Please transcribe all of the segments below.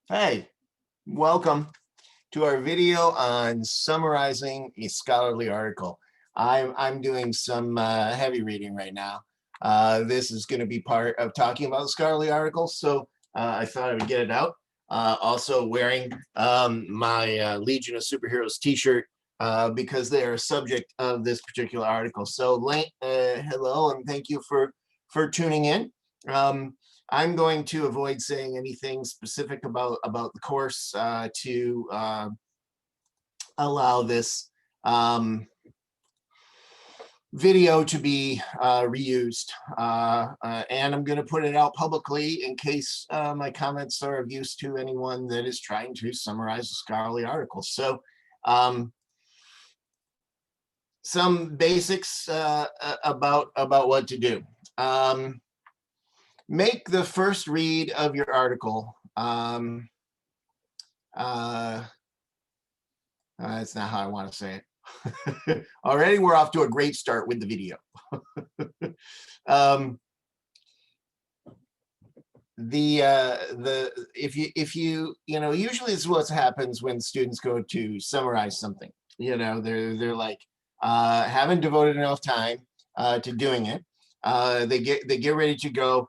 Hey, welcome to our video on summarizing a scholarly article. I'm doing some heavy reading right now. This is going to be part of talking about the scholarly article, so I thought I would get it out. Also wearing my Legion of Superheroes t-shirt because they are a subject of this particular article. So hello and thank you for tuning in. I'm going to avoid saying anything specific about the course to allow this video to be reused. And I'm going to put it out publicly in case my comments are of use to anyone that is trying to summarize a scholarly article. So some basics about what to do. Make the first read of your article. That's not how I want to say it. Already we're off to a great start with the video. If you usually this is what happens when students go to summarize something. They're like haven't devoted enough time to doing it. They get ready to go.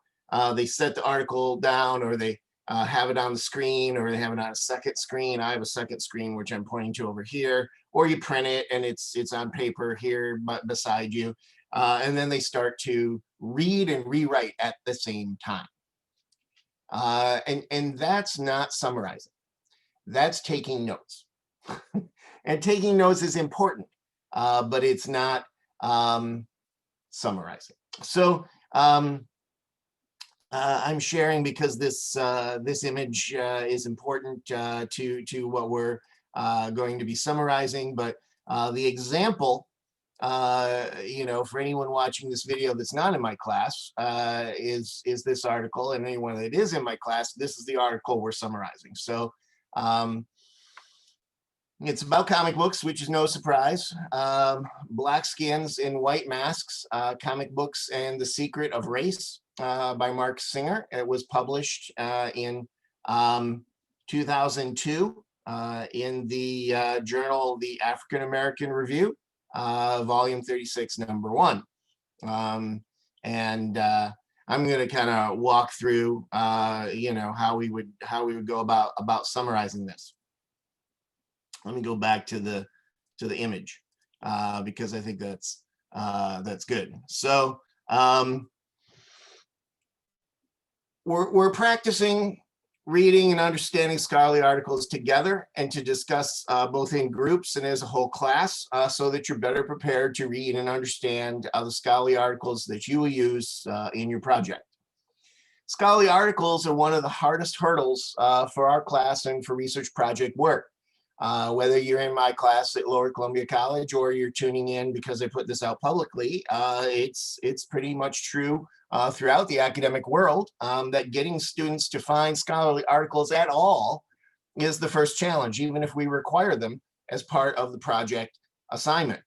They set the article down, or they have it on the screen, or they have it on a second screen. I have a second screen, which I'm pointing to over here, or you print it and it's on paper here beside you. And then they start to read and rewrite at the same time. And that's not summarizing. That's taking notes. And taking notes is important, but it's not summarizing. So I'm sharing because this image is important to what we're going to be summarizing. But the example, for anyone watching this video that's not in my class, is this article, and anyone that is in my class, this is the article we're summarizing. So it's about comic books, which is no surprise. Black Skins in White Masks, Comic Books and the Secret of Race by Mark Singer. It was published in 2002 in the journal, the African American Review, volume 36, number 1. And I'm going to kind of walk through, how we would go about summarizing this. Let me go back to the image because I think that's good. So we're practicing reading and understanding scholarly articles together and to discuss both in groups and as a whole class so that you're better prepared to read and understand the scholarly articles that you will use in your project. Scholarly articles are one of the hardest hurdles for our class and for research project work. Whether you're in my class at Lower Columbia College or you're tuning in because I put this out publicly, it's pretty much true throughout the academic world that getting students to find scholarly articles at all is the first challenge, even if we require them as part of the project assignment.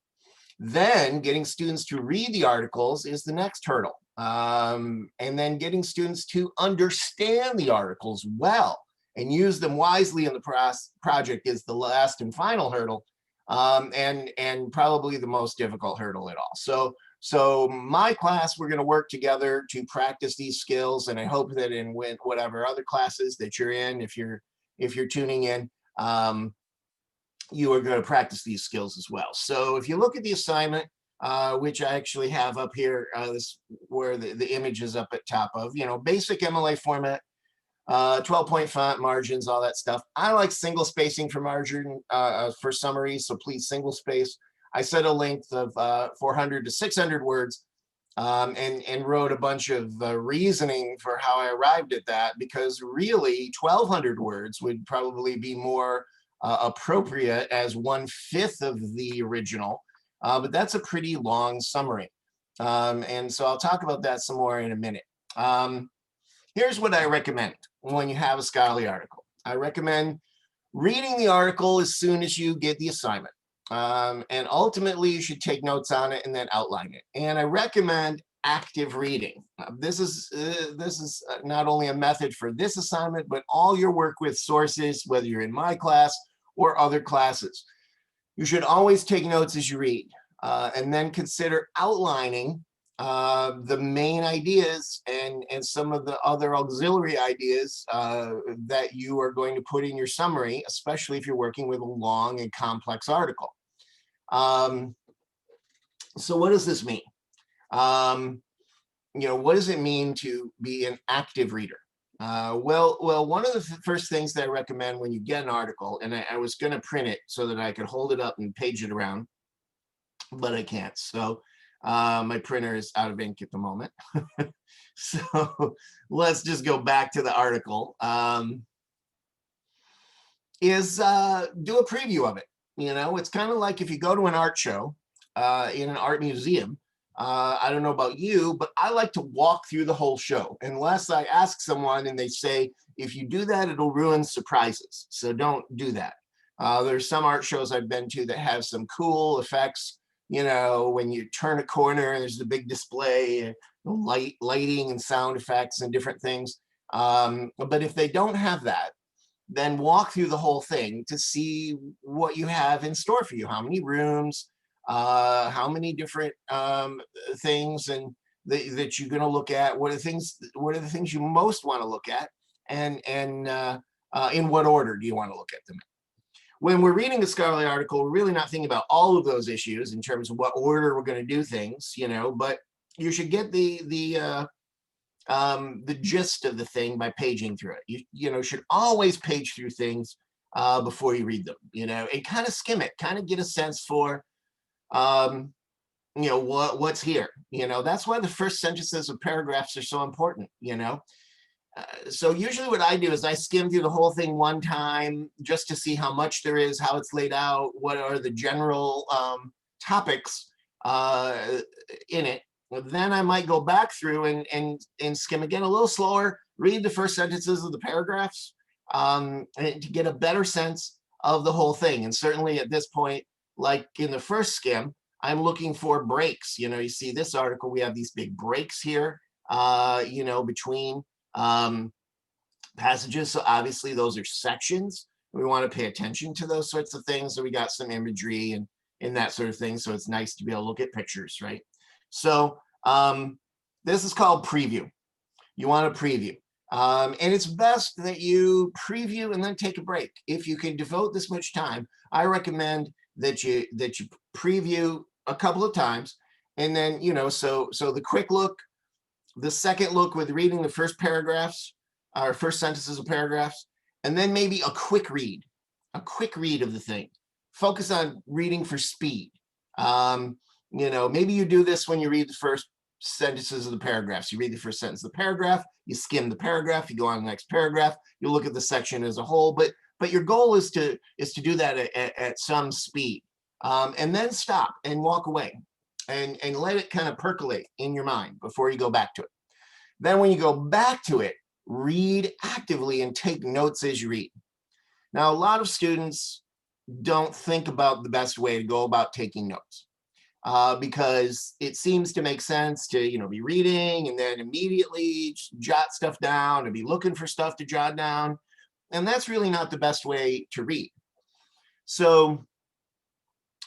Then getting students to read the articles is the next hurdle. And then getting students to understand the articles well and use them wisely in the project is the last and final hurdle, and probably the most difficult hurdle at all. So my class, we're going to work together to practice these skills, and I hope that in whatever other classes that you're in, if you're tuning in, you are going to practice these skills as well. So if you look at the assignment, which I actually have up here, this where the image is up at top of, basic MLA format. 12-point font, margins, all that stuff. I like single spacing for margin for summaries, so please single space. I set a length of 400 to 600 words and wrote a bunch of reasoning for how I arrived at that, because really 1,200 words would probably be more appropriate as 1/5 of the original, but that's a pretty long summary. And so I'll talk about that some more in a minute. Here's what I recommend when you have a scholarly article. I recommend reading the article as soon as you get the assignment. And ultimately, you should take notes on it and then outline it. And I recommend active reading. This is not only a method for this assignment, but all your work with sources, whether you're in my class or other classes. You should always take notes as you read, and then consider outlining the main ideas and some of the other auxiliary ideas that you are going to put in your summary, especially if you're working with a long and complex article. So what does this mean? What does it mean to be an active reader? Well, one of the first things that I recommend when you get an article, and I was going to print it so that I could hold it up and page it around, but I can't. So my printer is out of ink at the moment. So let's just go back to the article. Do a preview of it. It's kind of like if you go to an art show in an art museum. I don't know about you, but I like to walk through the whole show unless I ask someone and they say, if you do that, it'll ruin surprises. So don't do that. There's some art shows I've been to that have some cool effects. When you turn a corner, there's the big display, lighting and sound effects and different things. But if they don't have that, then walk through the whole thing to see what you have in store for you. How many rooms, how many different things and that you're going to look at. What are the things you most want to look at, and in what order do you want to look at them? When we're reading a scholarly article, we're really not thinking about all of those issues in terms of what order we're going to do things, but you should get the gist of the thing by paging through it. You should always page through things before you read them, and kind of skim it, kind of get a sense for what's here. That's why the first sentences of paragraphs are so important. So usually what I do is I skim through the whole thing one time just to see how much there is, how it's laid out, what are the general topics in it. Then I might go back through and skim again a little slower, read the first sentences of the paragraphs, and to get a better sense of the whole thing. And certainly at this point, like in the first skim, I'm looking for breaks. You see this article, we have these big breaks here, between passages. So obviously those are sections. We want to pay attention to those sorts of things. So we got some imagery and that sort of thing. So it's nice to be able to look at pictures, right? So this is called preview. You want to preview. And it's best that you preview and then take a break. If you can devote this much time, I recommend that you preview a couple of times, and then so the quick look, the second look with reading the first paragraphs or first sentences of paragraphs, and then maybe a quick read of the thing. Focus on reading for speed. Maybe you do this when you read the first sentences of the paragraphs. You read the first sentence of the paragraph, you skim the paragraph, you go on the next paragraph, you look at the section as a whole, but your goal is to do that at some speed, and then stop and walk away and let it kind of percolate in your mind before you go back to it. Then when you go back to it, read actively and take notes as you read. Now, a lot of students don't think about the best way to go about taking notes. Because it seems to make sense to be reading and then immediately jot stuff down and be looking for stuff to jot down, and that's really not the best way to read. So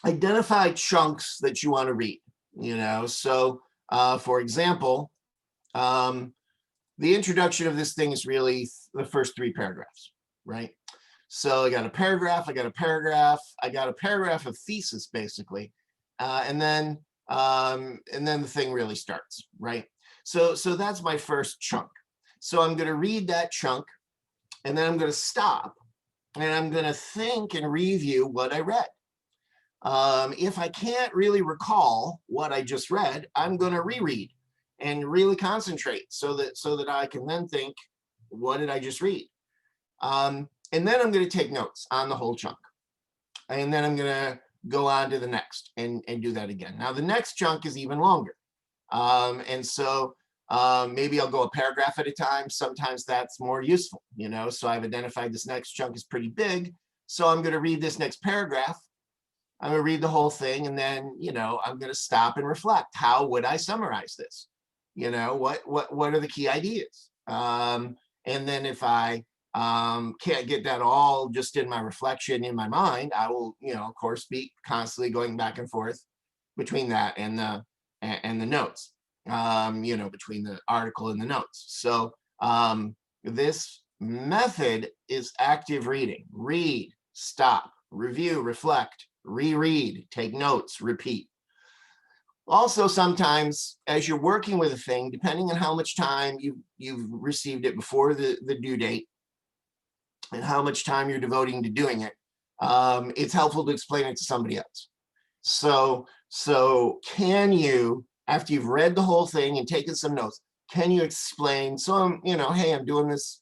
identify chunks that you want to read. So for example, the introduction of this thing is really the first 3 paragraphs, right? So I got a paragraph, I got a paragraph of thesis basically. And then the thing really starts, right? So that's my first chunk. So I'm going to read that chunk, and then I'm going to stop, and I'm going to think and review what I read. If I can't really recall what I just read, I'm going to reread and really concentrate so that I can then think, what did I just read? And then I'm going to take notes on the whole chunk, and then I'm going to go on to the next and do that again. Now the next chunk is even longer. And so maybe I'll go a paragraph at a time. Sometimes that's more useful, so I've identified this next chunk is pretty big. So I'm going to read this next paragraph. I'm going to read the whole thing, and then, I'm going to stop and reflect. How would I summarize this? You know, what are the key ideas? And then if I can't get that all just in my reflection in my mind, I will, you know, of course, be constantly going back and forth between that and the notes, you know, between the article and the notes. So this method is active reading. Read, stop, review, reflect, reread, take notes, repeat. Also, sometimes as you're working with a thing, depending on how much time you've received it before the due date and how much time you're devoting to doing it, it's helpful to explain it to somebody else. So can you, after you've read the whole thing and taken some notes, can you explain, so I'm, you know, hey, I'm doing this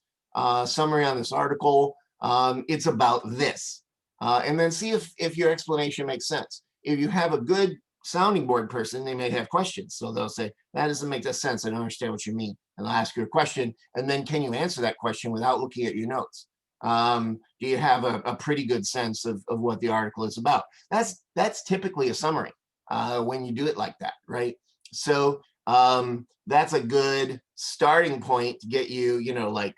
summary on this article. It's about this. And then see if your explanation makes sense. If you have a good sounding board person, they may have questions. So they'll say, that doesn't make that sense. I don't understand what you mean. And they'll ask you a question. And then can you answer that question without looking at your notes? Do you have a pretty good sense of what the article is about? That's typically a summary when you do it like that, right? So that's a good starting point to get you, you know, like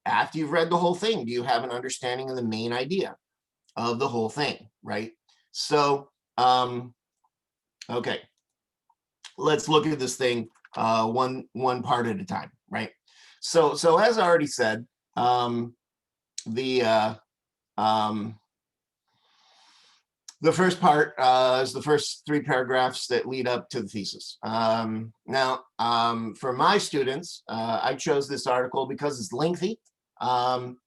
after you've read the whole thing, do you have an understanding of the main idea of the whole thing, right? So, okay, let's look at this thing one part at a time, right? So as I already said, the first part is the first 3 paragraphs that lead up to the thesis. Now, for my students, I chose this article because it's lengthy. I'm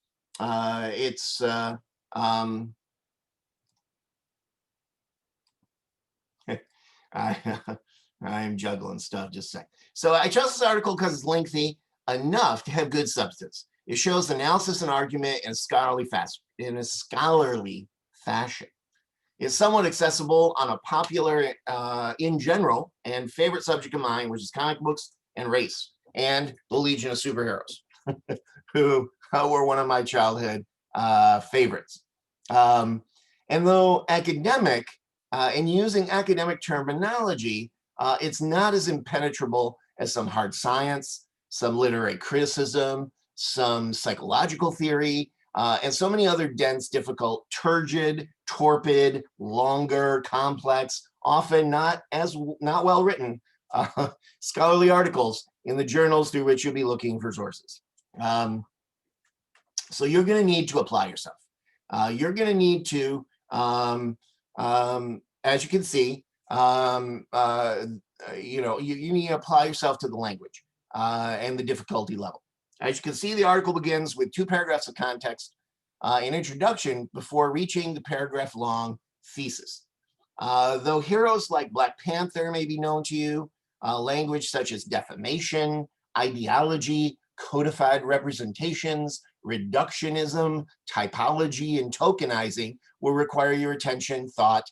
juggling stuff, just a sec. So I chose this article because it's lengthy enough to have good substance. It shows analysis and argument in a scholarly fashion. It's somewhat accessible on a popular, in general, and favorite subject of mine, which is comic books and race, and the Legion of Superheroes, who were one of my childhood favorites. And though academic, and using academic terminology, it's not as impenetrable as some hard science, some literary criticism, some psychological theory, and so many other dense, difficult, turgid, torpid, longer, complex, often not well written scholarly articles in the journals through which you'll be looking for sources. So you're going to need to apply yourself. You're going to need to, as you can see, you know, you need to apply yourself to the language and the difficulty level. As you can see, the article begins with 2 paragraphs of context, an introduction before reaching the paragraph-long thesis. Though heroes like Black Panther may be known to you, language such as defamation, ideology, codified representations, reductionism, typology, and tokenizing will require your attention, thought,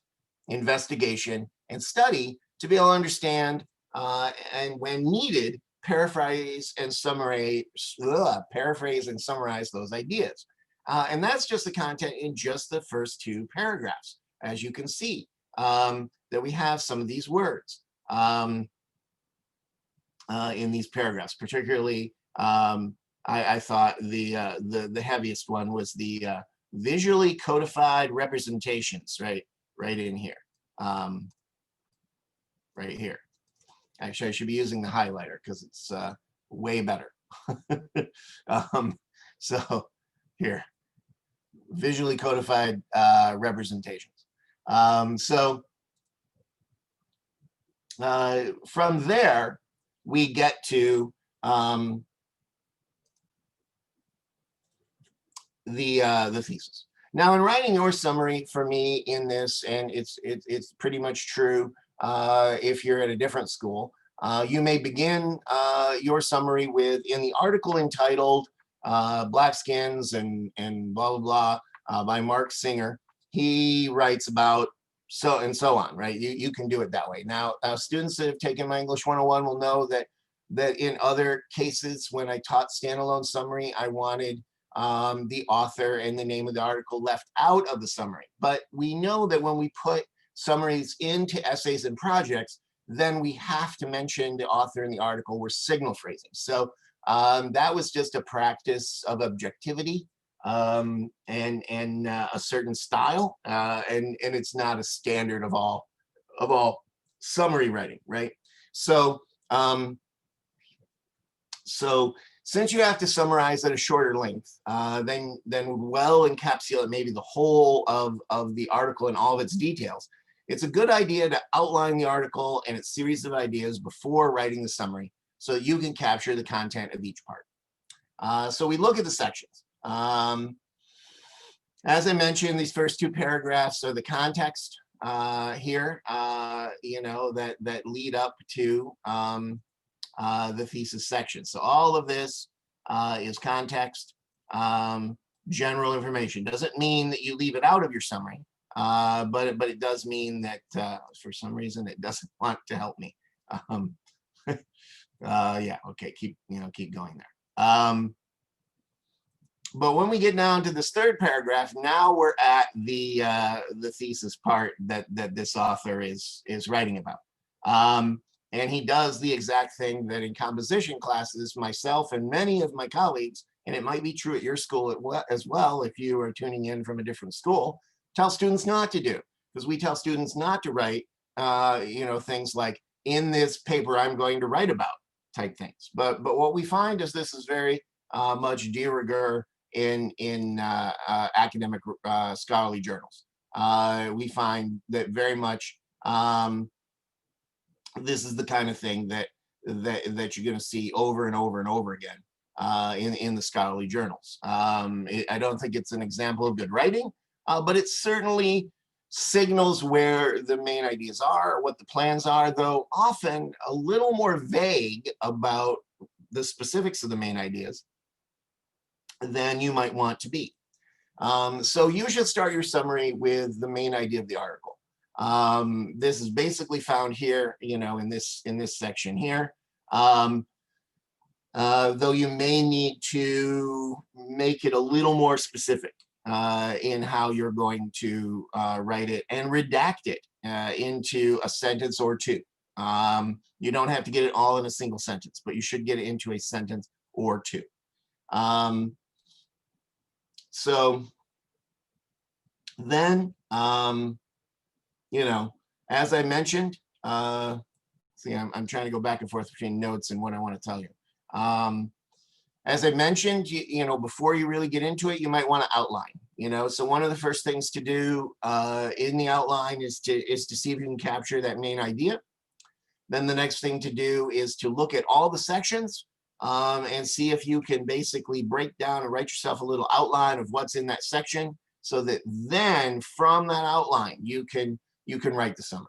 investigation, and study to be able to understand, and when needed, paraphrase and summarize those ideas. And that's just the content in just the first 2 paragraphs. As you can see, that we have some of these words in these paragraphs. Particularly, I thought the heaviest one was the visually codified representations, right in here, right here. Actually, I should be using the highlighter because it's way better. So here, visually codified representations. So from there, we get to the thesis. Now, in writing your summary for me in this, and it's pretty much true if you're at a different school, you may begin your summary with, in the article entitled Black Skins and blah, blah, blah, by Mark Singer, he writes about so and so on, right? You can do it that way. Now, students that have taken my English 101 will know that in other cases, when I taught standalone summary, I wanted the author and the name of the article left out of the summary. But we know that when we put summaries into essays and projects, then we have to mention the author in the article. We're signal phrasing. So that was just a practice of objectivity and a certain style, and it's not a standard of all summary writing, right? So so since you have to summarize at a shorter length, then well encapsulate maybe the whole of the article and all of its details, it's a good idea to outline the article and its series of ideas before writing the summary so you can capture the content of each part. So we look at the sections. As I mentioned, these first two paragraphs are the context here, you know, that lead up to the thesis section. So all of this is context, general information. Doesn't mean that you leave it out of your summary, but it does mean that for some reason it doesn't want to help me. Yeah, okay, keep going there. But when we get down to this third paragraph, now we're at the thesis part that this author is writing about. And he does the exact thing that in composition classes, myself and many of my colleagues, and it might be true at your school as well, if you are tuning in from a different school, tell students not to do. Because we tell students not to write, you know, things like, in this paper I'm going to write about type things. But what we find is this is very much de rigueur in academic scholarly journals. We find that very much this is the kind of thing that you're going to see over and over and over again in the scholarly journals. I don't think it's an example of good writing, but it certainly signals where the main ideas are, what the plans are, though often a little more vague about the specifics of the main ideas than you might want to be. So you should start your summary with the main idea of the article. This is basically found here, you know, in this section here. Though you may need to make it a little more specific in how you're going to write it and redact it into a sentence or two. You don't have to get it all in a single sentence, but you should get it into a sentence or two. So then, you know, as I mentioned, see, I'm trying to go back and forth between notes and what I want to tell you. As I mentioned, you know, before you really get into it, you might want to outline, you know. So one of the first things to do in the outline is to see if you can capture that main idea. Then the next thing to do is to look at all the sections and see if you can basically break down and write yourself a little outline of what's in that section, so that then from that outline you can write the summary.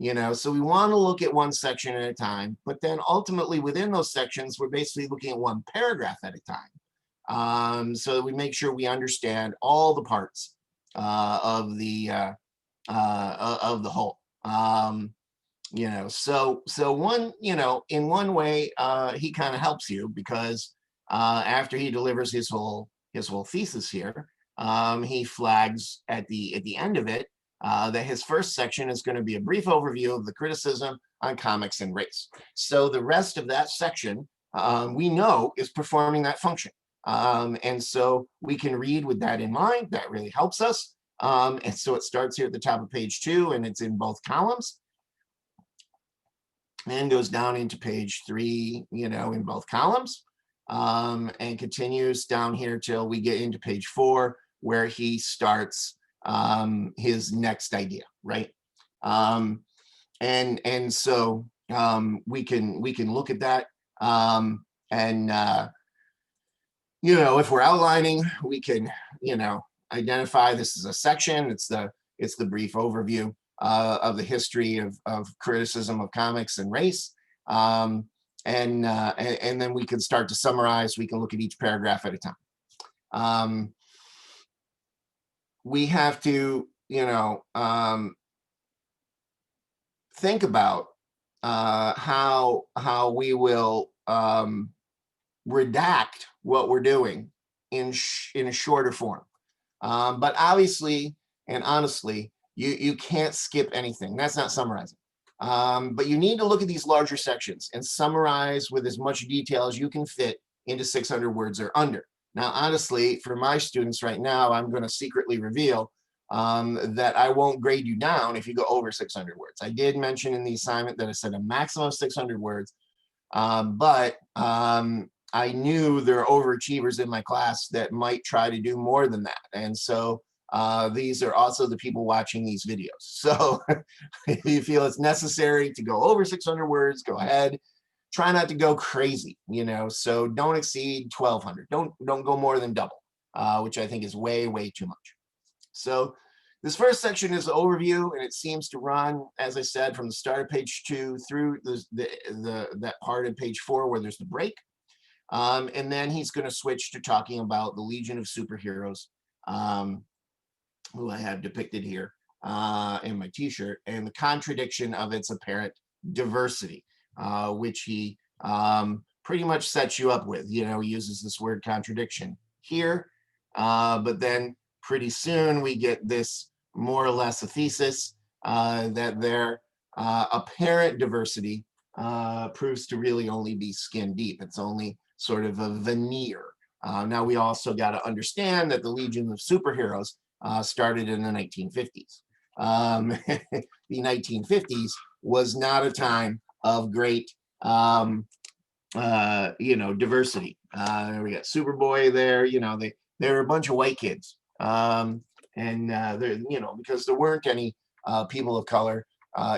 You know, so we want to look at one section at a time, but then ultimately within those sections, we're basically looking at one paragraph at a time. So that we make sure we understand all the parts of the whole. You know, so one, you know, in one way, he kind of helps you because after he delivers his whole thesis here, he flags at the end of it that his first section is going to be a brief overview of the criticism on comics and race. So the rest of that section, we know, is performing that function. And so we can read with that in mind. That really helps us. And so it starts here at the top of page 2, and it's in both columns. And goes down into page 3, you know, in both columns. And continues down here till we get into page 4, where he starts his next idea, right? And so we can look at that, and you know, if we're outlining, we can, you know, identify this is a section. It's the brief overview of the history of criticism of comics and race, and then we can start to summarize. We can look at each paragraph at a time. We have to, you know, think about how we will redact what we're doing in a shorter form. But obviously and honestly, you can't skip anything. That's not summarizing. But you need to look at these larger sections and summarize with as much detail as you can fit into 600 words or under. Now, honestly, for my students right now, I'm going to secretly reveal that I won't grade you down if you go over 600 words. I did mention in the assignment that I said a maximum of 600 words, but I knew there are overachievers in my class that might try to do more than that. And so these are also the people watching these videos. So if you feel it's necessary to go over 600 words, go ahead. Try not to go crazy, you know, so don't exceed 1,200. Don't go more than double, which I think is way, way too much. So this first section is the overview, and it seems to run, as I said, from the start of page 2 through that part of page 4 where there's the break. And then he's going to switch to talking about the Legion of Superheroes, who I have depicted here in my t-shirt, and the contradiction of its apparent diversity, which he pretty much sets you up with. You know, he uses this word contradiction here, but then pretty soon we get this more or less a thesis that their apparent diversity proves to really only be skin deep. It's only sort of a veneer. Now we also got to understand that the Legion of Superheroes started in the 1950s. The 1950s was not a time of great, you know, diversity. We got Superboy there. You know, they're a bunch of white kids, and they're, you know, because there weren't any people of color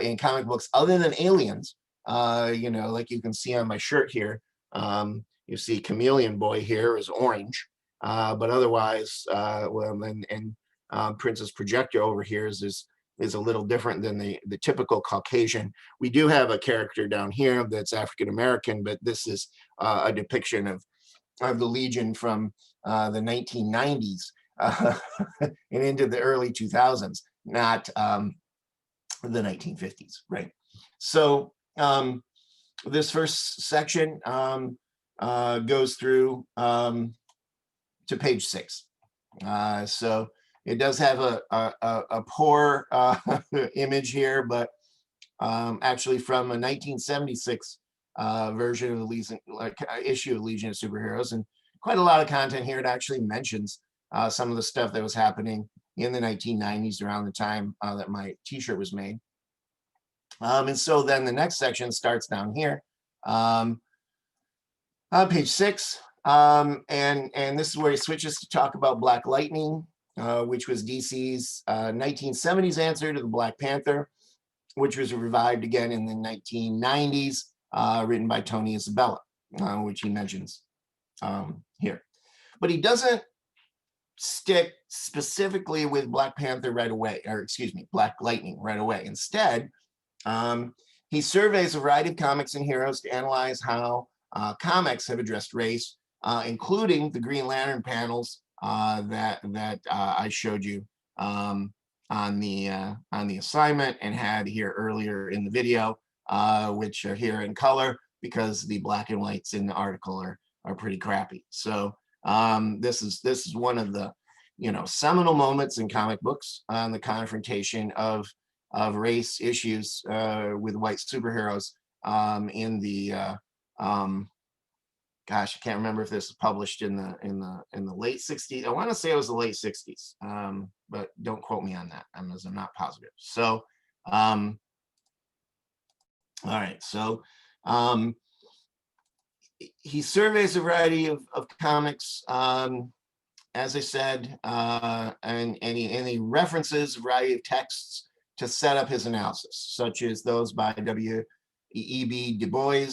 in comic books other than aliens. You know, like you can see on my shirt here. You see Chameleon Boy here is orange, but otherwise, well, and Princess Projector over here is a little different than the typical Caucasian. We do have a character down here that's African American, but this is a depiction of the Legion from the 1990s and into the early 2000s, not the 1950s, right? So this first section goes through to page 6. So it does have a poor image here, but actually from a 1976 version of the Legion, like issue of Legion of Superheroes, and quite a lot of content here. It actually mentions some of the stuff that was happening in the 1990s around the time that my t-shirt was made. And so then the next section starts down here on page 6. And this is where he switches to talk about Black Lightning, which was DC's 1970s answer to the Black Panther, which was revived again in the 1990s, written by Tony Isabella, which he mentions here. But he doesn't stick specifically with Black Panther right away, or excuse me, Black Lightning right away. Instead, he surveys a variety of comics and heroes to analyze how comics have addressed race, including the Green Lantern panels that I showed you on the assignment and had here earlier in the video, which are here in color because the black and whites in the article are pretty crappy. So this is one of the, you know, seminal moments in comic books on the confrontation of race issues with white superheroes in the gosh, I can't remember if this was published in the late 60s. I want to say it was the late 60s, but don't quote me on that, as I'm not positive. So all right, so he surveys a variety of comics, as I said, and he references a variety of texts to set up his analysis, such as those by W.E.B. Du Bois,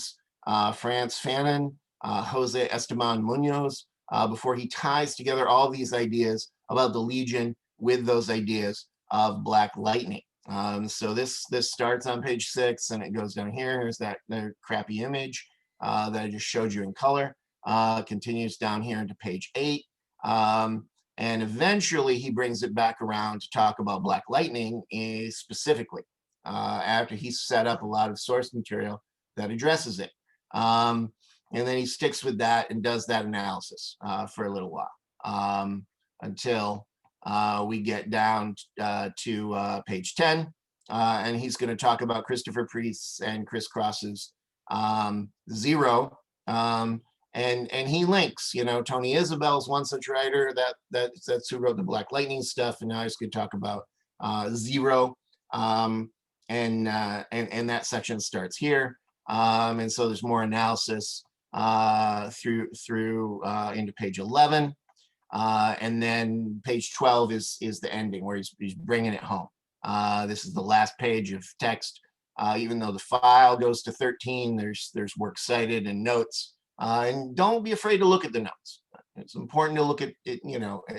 Frantz Fanon, Jose Esteban Munoz, before he ties together all these ideas about the Legion with those ideas of Black Lightning. So this starts on page 6 and it goes down here. Here's that crappy image that I just showed you in color. Continues down here into page 8. And eventually he brings it back around to talk about Black Lightning specifically, after he's set up a lot of source material that addresses it. And then he sticks with that and does that analysis for a little while until we get down to page 10, and he's going to talk about Christopher Priest's and Chris Cross's Zero. And he links, Tony Isabel's one such writer that's who wrote the Black Lightning stuff, and now he's going to talk about Zero, and that section starts here, and so there's more analysis through into page 11, and then page 12 is the ending where he's bringing it home. This is the last page of text. Even though the file goes to 13, there's works cited and notes. And don't be afraid to look at the notes. It's important to look at it,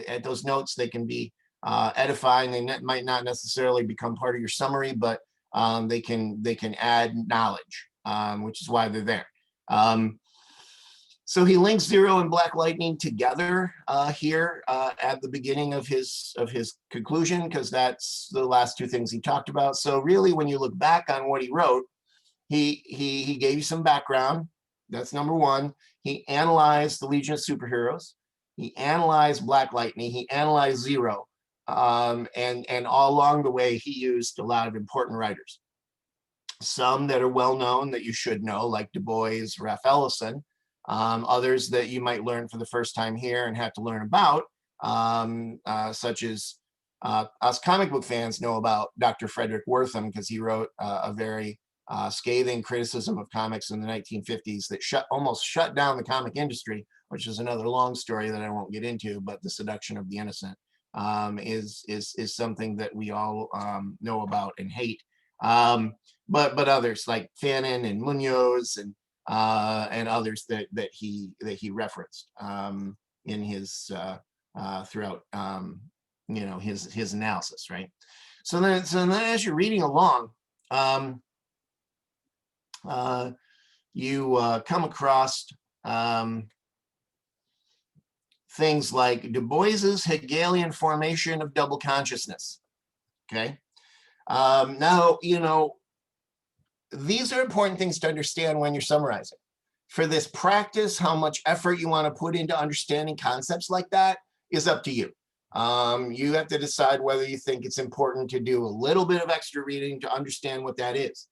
at those notes. They can be edifying. They might not necessarily become part of your summary, but they can add knowledge, which is why they're there. So he links Zero and Black Lightning together here at the beginning of his conclusion, because that's the last two things he talked about. So really, when you look back on what he wrote, he gave you some background. That's number one. He analyzed the Legion of Superheroes. He analyzed Black Lightning. He analyzed Zero. And all along the way, he used a lot of important writers. Some that are well known that you should know, like Du Bois, Ralph Ellison. Others that you might learn for the first time here and have to learn about, such as us comic book fans know about Dr. Frederick Wertham, because he wrote a very scathing criticism of comics in the 1950s that almost shut down the comic industry, which is another long story that I won't get into. But the seduction of the innocent is something that we all know about and hate. But others like Fanon and Munoz and others that he referenced in his throughout his analysis, right? So then as you're reading along, you come across things like Du Bois's Hegelian formation of double consciousness. Okay, now these are important things to understand when you're summarizing. For this practice, how much effort you want to put into understanding concepts like that is up to you. You have to decide whether you think it's important to do a little bit of extra reading to understand what that is.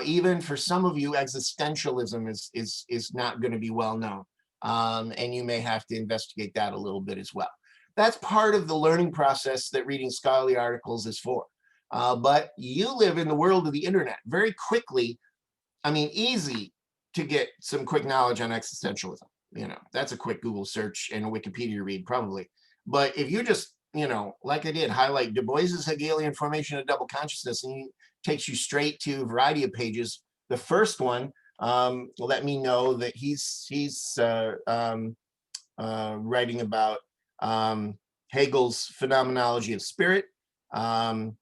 Even for some of you, existentialism is not going to be well known, and you may have to investigate that a little bit as well. That's part of the learning process that reading scholarly articles is for. But you live in the world of the internet. Very quickly, easy to get some quick knowledge on existentialism. That's a quick Google search and a Wikipedia read probably. But if you just, like I did, highlight Du Bois's Hegelian formation of double consciousness, and it takes you straight to a variety of pages. The first one let me know that he's writing about Hegel's phenomenology of spirit. And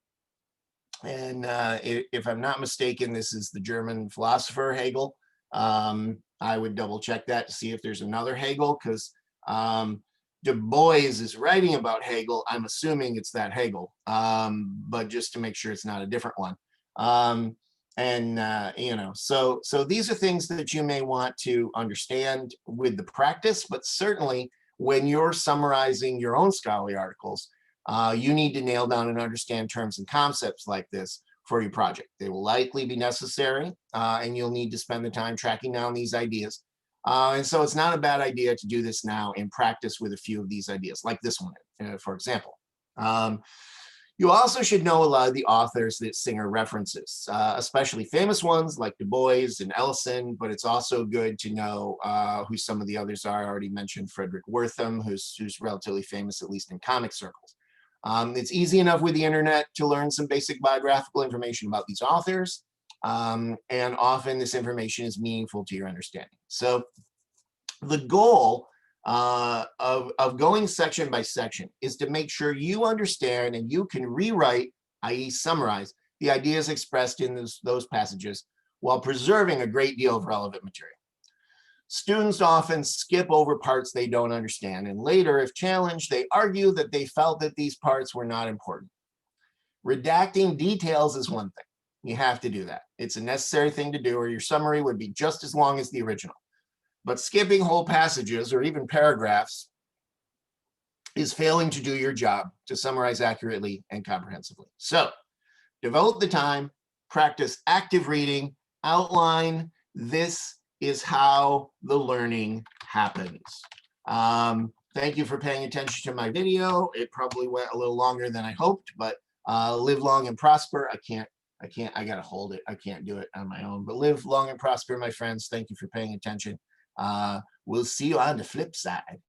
if I'm not mistaken, this is the German philosopher Hegel. I would double check that to see if there's another Hegel, because Du Bois is writing about Hegel. I'm assuming it's that Hegel, but just to make sure it's not a different one. So these are things that you may want to understand with the practice, but certainly when you're summarizing your own scholarly articles, you need to nail down and understand terms and concepts like this for your project. They will likely be necessary, and you'll need to spend the time tracking down these ideas. And so it's not a bad idea to do this now in practice with a few of these ideas, like this one, for example. You also should know a lot of the authors that Singer references, especially famous ones like Du Bois and Ellison, but it's also good to know who some of the others are. I already mentioned Frederick Wertham, who's relatively famous, at least in comic circles. It's easy enough with the internet to learn some basic biographical information about these authors, and often this information is meaningful to your understanding. So the goal of going section by section is to make sure you understand and you can rewrite, i.e. summarize, the ideas expressed in those passages while preserving a great deal of relevant material. Students often skip over parts they don't understand, and later, if challenged, they argue that they felt that these parts were not important. Redacting details is one thing. You have to do that. It's a necessary thing to do, or your summary would be just as long as the original. But skipping whole passages or even paragraphs is failing to do your job to summarize accurately and comprehensively. So devote the time, practice active reading, outline. This is how the learning happens. Thank you for paying attention to my video. It probably went a little longer than I hoped, but live long and prosper. I gotta hold it. I can't do it on my own, but live long and prosper, my friends. Thank you for paying attention. We'll see you on the flip side.